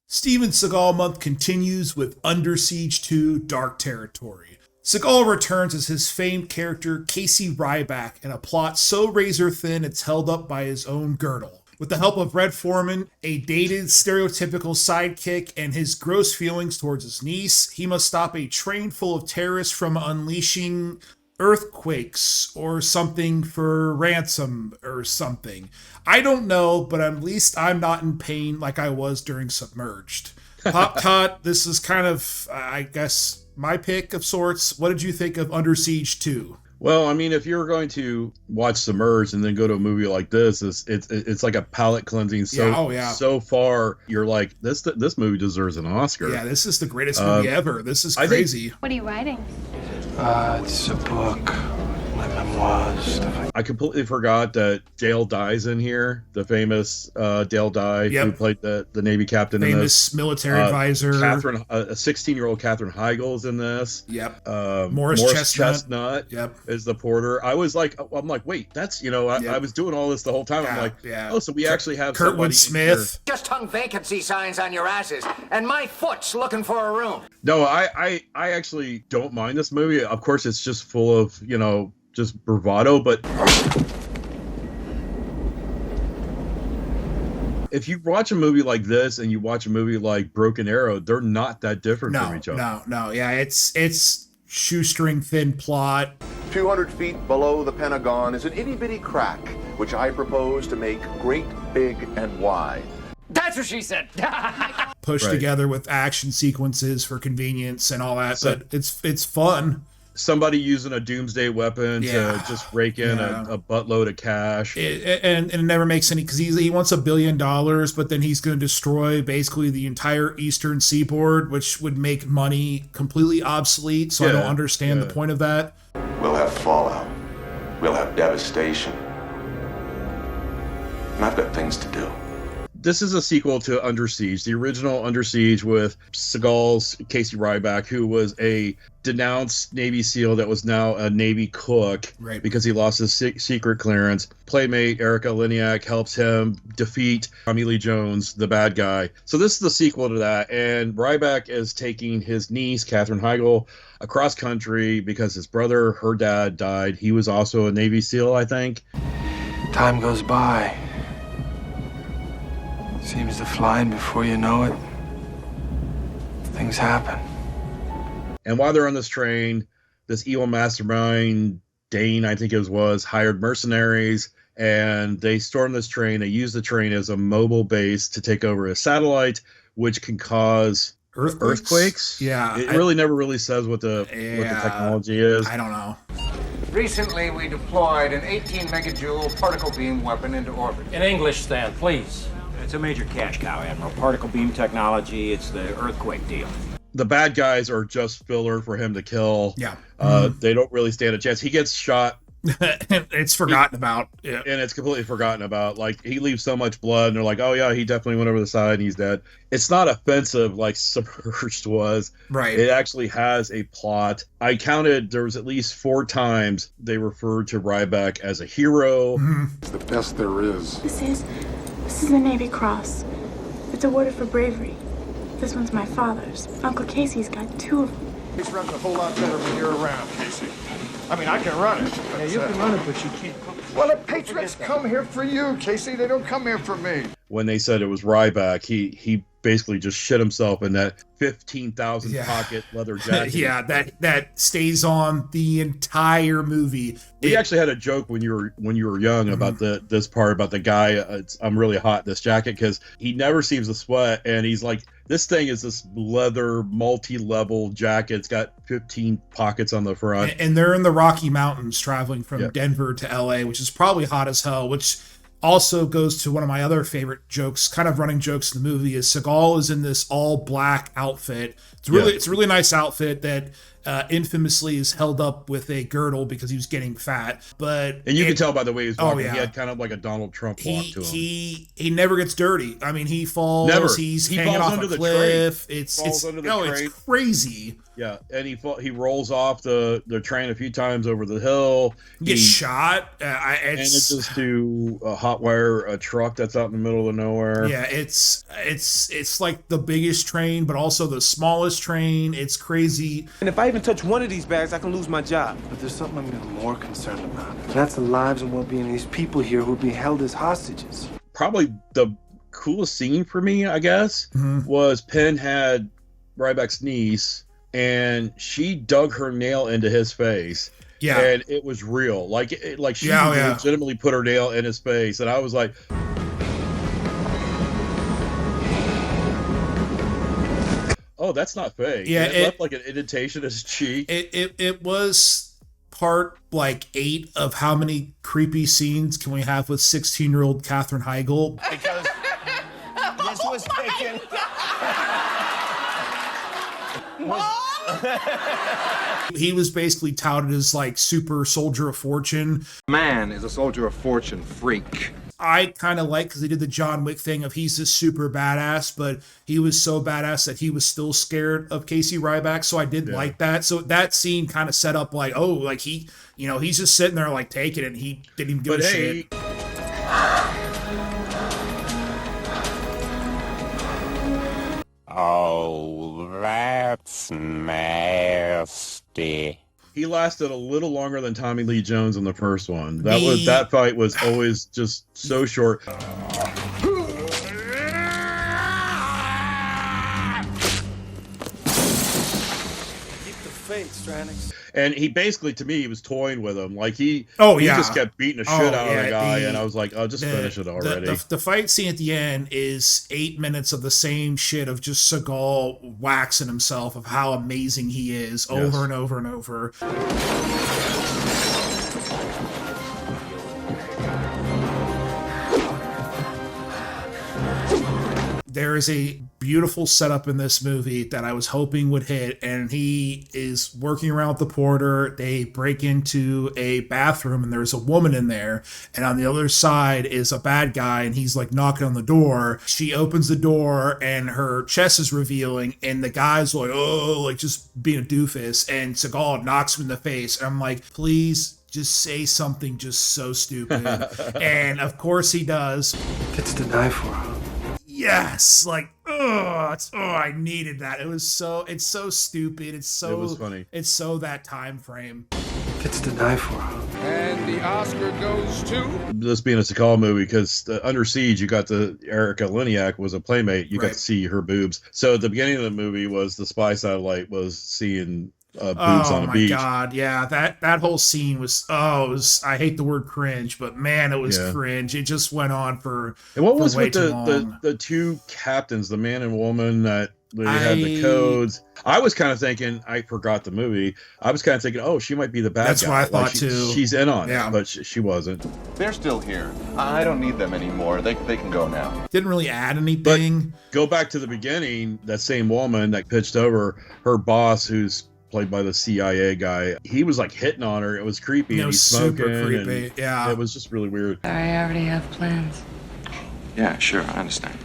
Steven Seagal month continues with Under Siege 2 Dark Territory. Seagal returns as his famed character Casey Ryback in a plot so razor thin it's held up by his own girdle. With the help of Red Foreman, a dated, stereotypical sidekick, and his gross feelings towards his niece, he must stop a train full of terrorists from unleashing earthquakes or something for ransom or something. I don't know, but at least I'm not in pain like I was during Submerged. Pop Tot, this is kind of, I guess, my pick of sorts. What did you think of Under Siege 2? Well, I mean, if you're going to watch Submerged and then go to a movie like this, it's like a palate cleansing. So far, you're like, this movie deserves an Oscar. Yeah, this is the greatest movie ever. This is crazy. What are you writing? It's a book. My memoirs, stuff like that. I completely forgot that Dale Dye's in here, the famous Dale Dye, who played the Navy captain in this. Famous military advisor. A 16-year-old Katherine Heigl's in in this. Morris Chestnut is the porter. I'm like, wait, that's, I was doing all this the whole time. I'm like, oh, so we actually have Kurtwood Smith. Just hung vacancy signs on your asses, and my foot's looking for a room. No, I actually don't mind this movie. Of course, it's just full of, just bravado, but if you watch a movie like this and you watch a movie like Broken Arrow, they're not that different from each other. No. Yeah, it's shoestring thin plot. 200 feet below the Pentagon is an itty-bitty crack, which I propose to make great, big, and wide. That's what she said. Pushed together with action sequences for convenience and all that, but it's fun. Somebody using a doomsday weapon to just rake in a buttload of cash. And it never makes any, because he wants $1 billion, but then he's going to destroy basically the entire eastern seaboard, which would make money completely obsolete. So I don't understand the point of that. We'll have fallout. We'll have devastation. And I've got things to do. This is a sequel to Under Siege, the original Under Siege with Seagal's Casey Ryback, who was a denounced Navy SEAL that was now a Navy cook because he lost his secret clearance. Playmate Erica Liniak helps him defeat Tommy Lee Jones, the bad guy. So this is the sequel to that, and Ryback is taking his niece, Katherine Heigl, across country because his brother, her dad, died. He was also a Navy SEAL, I think. Time goes by. Seems to fly, and before you know it, things happen. And while they're on this train, this evil mastermind, Dane, I think it was, hired mercenaries, and they storm this train. They use the train as a mobile base to take over a satellite, which can cause earthquakes. Yeah. It really never really says what the technology is. I don't know. Recently, we deployed an 18 megajoule particle beam weapon into orbit. In English, Stan, please. It's a major cash cow, Admiral. Particle beam technology, it's the earthquake deal. The bad guys are just filler for him to kill. Yeah. They don't really stand a chance. He gets shot. It's forgotten about. Yeah. And it's completely forgotten about. Like, he leaves so much blood, and they're like, oh, yeah, he definitely went over the side, and he's dead. It's not offensive like Submerged was. Right. It actually has a plot. I counted, there was at least 4 times they referred to Ryback as a hero. It's the best there is. This is the Navy Cross. It's awarded for bravery. This one's my father's. Uncle Casey's got 2 of them. This runs a whole lot better when you're around, Casey. I mean, I can run it. Yeah, you can run it, but you can't. Well, the Patriots come here for you, Casey. They don't come here for me. When they said it was Ryback, he basically just shit himself in that 15,000 pocket leather jacket. Yeah, that stays on the entire movie. We actually had a joke when you were young about this part about the guy. I'm really hot in this jacket because he never seems to sweat, and he's like, this thing is this leather multi-level jacket. It's got 15 pockets on the front, and they're in the Rocky Mountains traveling from Denver to LA, which is probably hot as hell, which also goes to one of my other favorite jokes, kind of running jokes in the movie, is Seagal is in this all black outfit. It's a really nice outfit that infamously is held up with a girdle because he was getting fat. And you can tell by the way he was walking, he had kind of like a Donald Trump walk to him. He never gets dirty. I mean, he falls. Never. He hanging falls off under a cliff. Train. It's crazy. Yeah, and he rolls off the train a few times over the hill. He gets shot. And it's just to hot wire truck that's out in the middle of nowhere. Yeah, it's like the biggest train, but also the smallest train. It's crazy. And if I even touch one of these bags, I can lose my job. But there's something I'm even more concerned about. And that's the lives and well-being of these people here who are being held as hostages. Probably the coolest scene for me, I guess, was Penn had Ryback's niece, and she dug her nail into his face. Yeah, and it was real. Like she legitimately put her nail in his face, and I was like, "Oh, that's not fake." Yeah, and it left like an indentation in his cheek. It was part like 8 of how many creepy scenes can we have with 16-year-old Katherine Heigl? Because this was taken. He was basically touted as like super soldier of fortune. Man is a soldier of fortune freak. I kind of like because he did the John Wick thing of he's this super badass, but he was so badass that he was still scared of Casey Ryback. So I did like that. So that scene kind of set up like, oh, like he, he's just sitting there like taking it and he didn't even give a shit. Oh, that's nasty. He lasted a little longer than Tommy Lee Jones in the first one. That fight was always just so short. And he basically, to me, he was toying with him. Like he just kept beating the shit out of the guy, and I was like, "Oh, just finish it already." The fight scene at the end is 8 minutes of the same shit of just Seagal waxing himself of how amazing he is over and over and over. There is a beautiful setup in this movie that I was hoping would hit, and he is working around with the porter. They break into a bathroom, and there's a woman in there, and on the other side is a bad guy, and he's like knocking on the door. She opens the door, and her chest is revealing, and the guy's like, oh, like just being a doofus, and Seagal knocks him in the face, and I'm like, please just say something just so stupid. And of course he does. Gets the knife for her. Yes, like I needed that. It's so stupid. It was funny. It's so that time frame. Gets the knife for her. And the Oscar goes to this being a Seagal movie, because Under Siege, you got the Erica Liniak was a playmate. You got to see her boobs. So at the beginning of the movie was the spy satellite was seeing boobs on a beach. Oh my god, yeah, that whole scene was I hate the word cringe, but man, it was cringe. It just went on for and what was with the the two captains, the man and woman that they had the codes. I was kind of thinking, I forgot the movie. I was kind of thinking, oh, she might be the bad guy. That's what I thought too. She's in on it, but she wasn't. They're still here. I don't need them anymore. They can go now. Didn't really add anything. But go back to the beginning. That same woman that pitched over her boss, who's played by the CIA guy, he was like hitting on her. It was creepy. It was super creepy. Yeah, it was just really weird. I already have plans. Yeah, sure, I understand.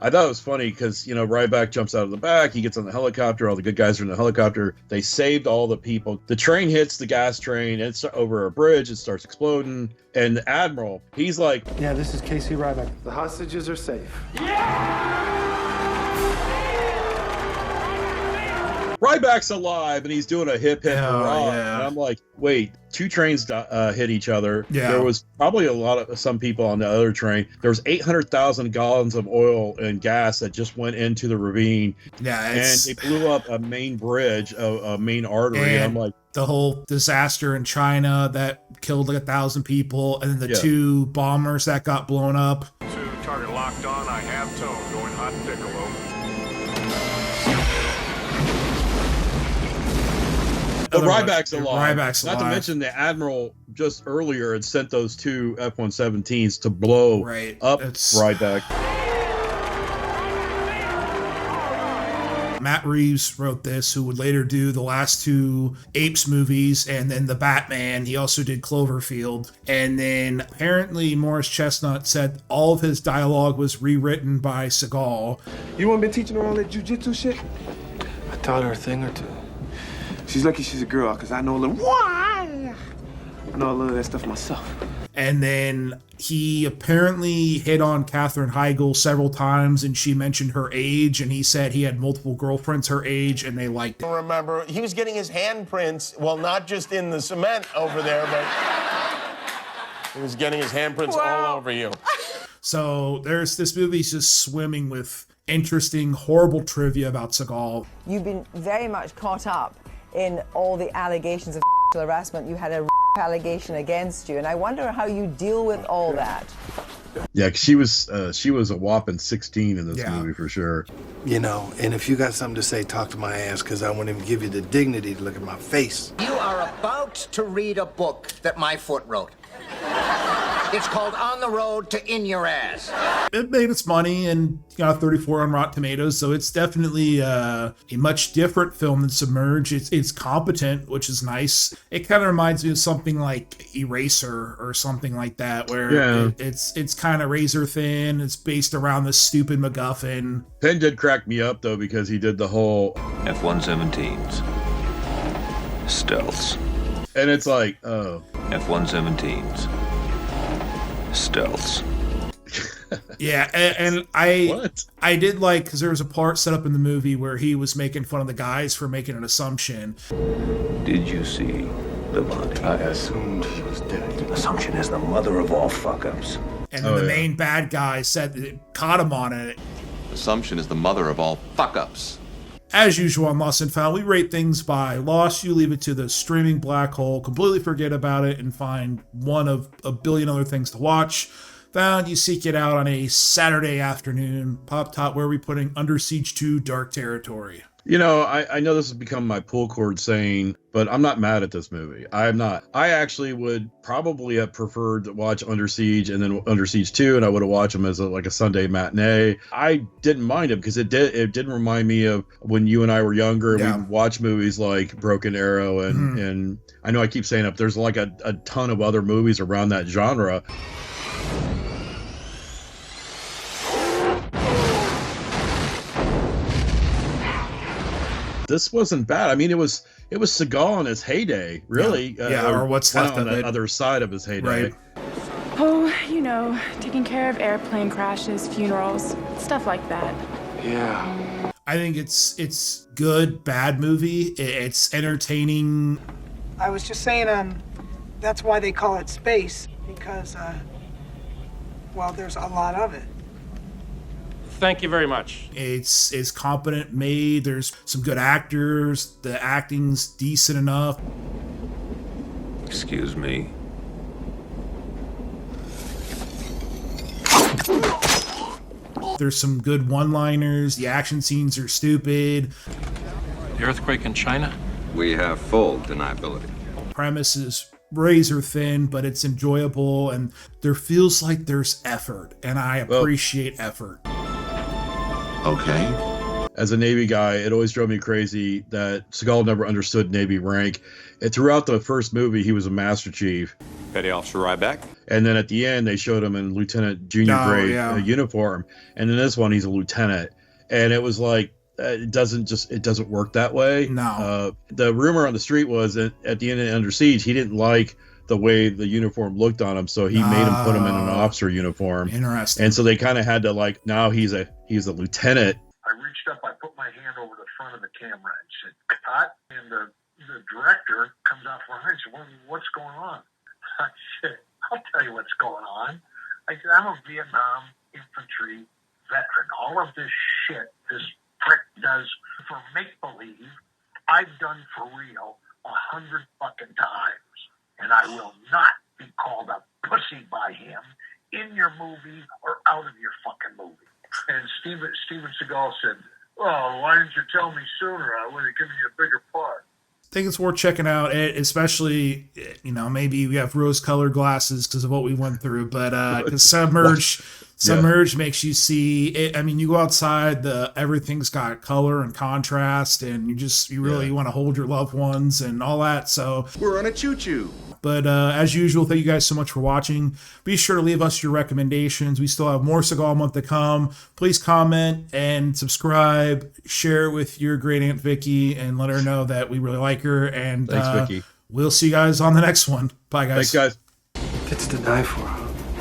I thought it was funny because, Ryback jumps out of the back. He gets on the helicopter. All the good guys are in the helicopter. They saved all the people. The train hits the gas train. It's over a bridge. It starts exploding. And the Admiral, he's like, yeah, this is Casey Ryback. The hostages are safe. Yeah! Ryback's alive, and he's doing a hip hurrah. Yeah. And I'm like, wait, 2 trains hit each other. Yeah. There was probably some people on the other train. There was 800,000 gallons of oil and gas that just went into the ravine. Yeah, and they blew up a main bridge, a main artery. And I'm like, the whole disaster in China that killed like 1,000 people, and then the 2 bombers that got blown up. 2 target locked on. I have tone going hot Piccolo. But Ryback's alive. Ryback's Not alive. to mention the Admiral just earlier had sent those 2 F-117s to blow up Ryback. Matt Reeves wrote this, who would later do the last 2 Apes movies and then the Batman. He also did Cloverfield. And then apparently Morris Chestnut said all of his dialogue was rewritten by Seagal. You want me teaching her all that jujitsu shit? I taught her a thing or 2. She's lucky she's a girl, because I know a little of that stuff myself. And then he apparently hit on Katherine Heigl several times, and she mentioned her age, and he said he had multiple girlfriends her age, and they liked it. Remember, he was getting his handprints, well, not just in the cement over there, but he was getting his handprints all over you. So this movie's just swimming with interesting, horrible trivia about Seagal. You've been very much caught up in all the allegations of harassment. You had a allegation against you, and I wonder how you deal with all that. Yeah, she was a whopping 16 in this movie for sure. You know, and if you got something to say, talk to my ass, because I won't even give you the dignity to look at my face. You are about to read a book that my foot wrote. It's called On the Road to In Your Ass. It made its money and got 34 on Rotten Tomatoes, so it's definitely a much different film than Submerge. It's competent, which is nice. It kind of reminds me of something like Eraser or something like that, where it's kind of razor thin. It's based around this stupid MacGuffin. Penn did crack me up, though, because he did the whole F-117s. Stealths. And it's like, oh. F-117s. Stealths. Yeah, and I did like, because there was a part set up in the movie where he was making fun of the guys for making an assumption. Did you see the body? I assumed he was dead. Assumption is the mother of all fuck-ups. And then the main bad guy said that it caught him on it. Assumption is the mother of all fuck-ups. As usual on Lost and Found, we rate things by loss. You leave it to the streaming black hole, completely forget about it, and find one of a billion other things to watch. Found, you seek it out on a Saturday afternoon. Pop Top, where are we putting Under Siege 2 Dark Territory? You know, I know this has become my pull cord saying, but I'm not mad at this movie. I'm not. I actually would probably have preferred to watch Under Siege and then Under Siege 2, and I would have watched them as a Sunday matinee. I didn't mind it because it did remind me of when you and I were younger. Yeah. We watched movies like Broken Arrow, and I know I keep saying it, there's like a ton of other movies around that genre. This wasn't bad. I mean, it was Seagal in his heyday, really. Or what's left on of the it. other side of his heyday. Right. Oh, you know, taking care of airplane crashes, funerals, stuff like that. Yeah. I think it's good, bad movie. It's entertaining. I was just saying, that's why they call it space, because, well, there's a lot of it. Thank you very much. It's competent made. There's some good actors. The acting's decent enough. Excuse me. There's some good one-liners. The action scenes are stupid. The earthquake in China? We have full deniability. Premise is razor thin, but it's enjoyable, and there feels like there's effort, and I appreciate effort. Okay. As a Navy guy, it always drove me crazy that Seagal never understood Navy rank. And throughout the first movie, he was a Master Chief. Petty Officer Ryback. And then at the end, they showed him in Lieutenant Junior grade uniform. And in this one, he's a lieutenant. And it was like, it doesn't work that way. No. The rumor on the street was that at the end of Under Siege, he didn't like the way the uniform looked on him, so he made him put him in an officer uniform. Interesting. And so they kind of had to now he's a lieutenant. I reached up, I put my hand over the front of the camera and said, "Cut." And the director comes out from behind and said, "Well, what's going on?" I said, "I'll tell you what's going on." I said, "I'm a Vietnam infantry veteran. All of this shit this prick does for make-believe, I've done for real 100 fucking times. And I will not be called a pussy by him in your movie or out of your fucking movie." And Steven Seagal said, "Oh, why didn't you tell me sooner? I would have given you a bigger part." I think it's worth checking out, especially, maybe we have rose-colored glasses because of what we went through, but because Submerge makes you see it. I mean, you go outside, everything's got color and contrast, and you really want to hold your loved ones and all that. So we're on a choo-choo. But as usual, thank you guys so much for watching. Be sure to leave us your recommendations. We still have more Seagal month to come. Please comment and subscribe. Share it with your great Aunt Vicky and let her know that we really like her. And thanks, Vicky. We'll see you guys on the next one. Bye, guys. Thanks, guys. It's to die for.